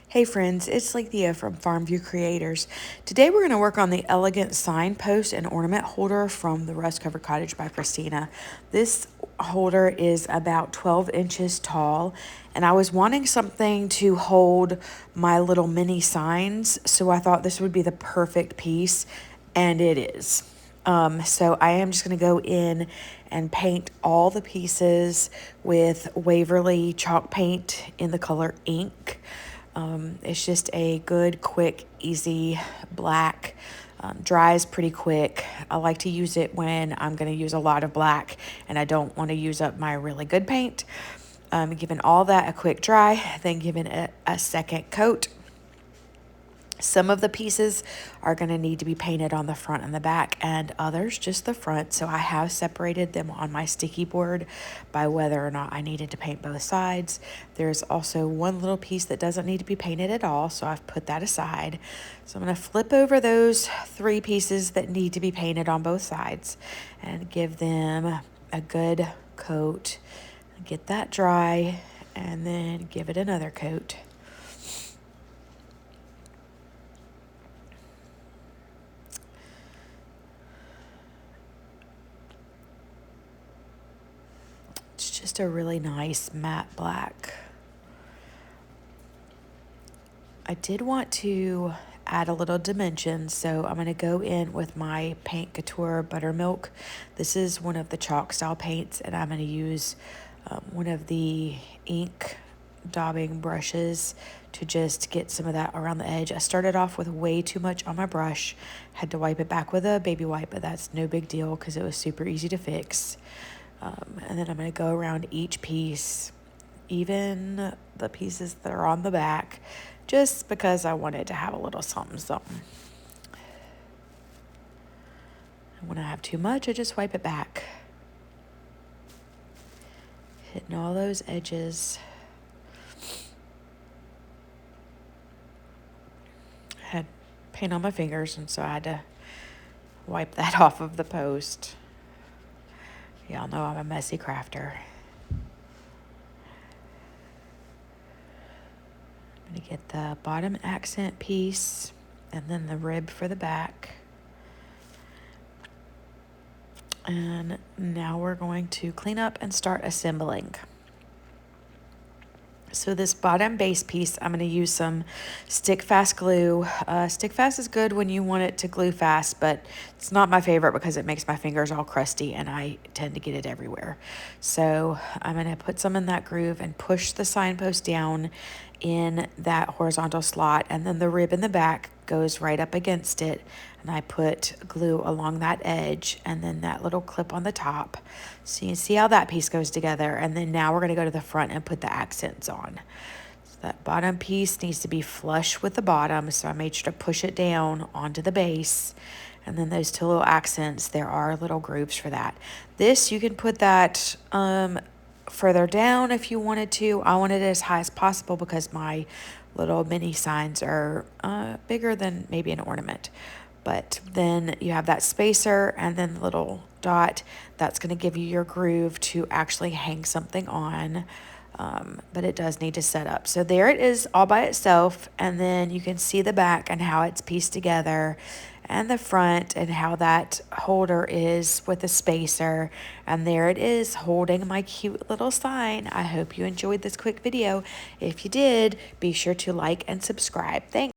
Hey friends, it's Leithia from Farmview Creators. Today we're going to work on the elegant signpost and ornament holder from the Rust Covered Cottage by Christina. This holder is about 12 inches tall, and I was wanting something to hold my little mini signs, so I thought this would be the perfect piece, and it is. So I am just going to go in and paint all the pieces with Waverly chalk paint in the color ink. It's just a good, quick, easy black. Dries pretty quick. I like to use it when I'm going to use a lot of black and I don't want to use up my really good paint. Giving all that a quick dry, then giving it a second coat. Some of the pieces are going to need to be painted on the front and the back, and others just the front. So I have separated them on my sticky board by whether or not I needed to paint both sides. There's also one little piece that doesn't need to be painted at all, so I've put that aside. So I'm going to flip over those three pieces that need to be painted on both sides and give them a good coat. Get that dry, and then give it another coat. It's just a really nice matte black. I did want to add a little dimension, so I'm going to go in with my Paint Couture Buttermilk. This is one of the chalk style paints, and I'm going to use one of the ink daubing brushes to just get some of that around the edge. I started off with way too much on my brush, had to wipe it back with a baby wipe, but that's no big deal because it was super easy to fix. And then I'm going to go around each piece, even the pieces that are on the back, just because I wanted to have a little something, something. And when I have too much, I just wipe it back. Hitting all those edges. I had paint on my fingers, and so I had to wipe that off of the post. Y'all know I'm a messy crafter. I'm going to get the bottom accent piece and then the rib for the back. And now we're going to clean up and start assembling. So this bottom base piece, I'm going to use some stick fast glue. Stick fast is good when you want it to glue fast, but it's not my favorite because it makes my fingers all crusty and I tend to get it everywhere. So I'm going to put some in that groove and push the signpost down in that horizontal slot, and then the rib in the back goes right up against it, and I put glue along that edge and then that little clip on the top. So you can see how that piece goes together, and then now we're going to go to the front and put the accents on. So that bottom piece needs to be flush with the bottom, so I made sure to push it down onto the base. And then those two little accents, there are little grooves for that. This, you can put that further down if you wanted to. I wanted it as high as possible because my little mini signs are bigger than maybe an ornament. But then you have that spacer and then the little dot. That's going to give you your groove to actually hang something on. But it does need to set up. So there it is all by itself, and then you can see the back and how it's pieced together, and the front and how that holder is with the spacer. And there it is holding my cute little sign. I hope you enjoyed this quick video. If you did, be sure to like and subscribe. Thanks.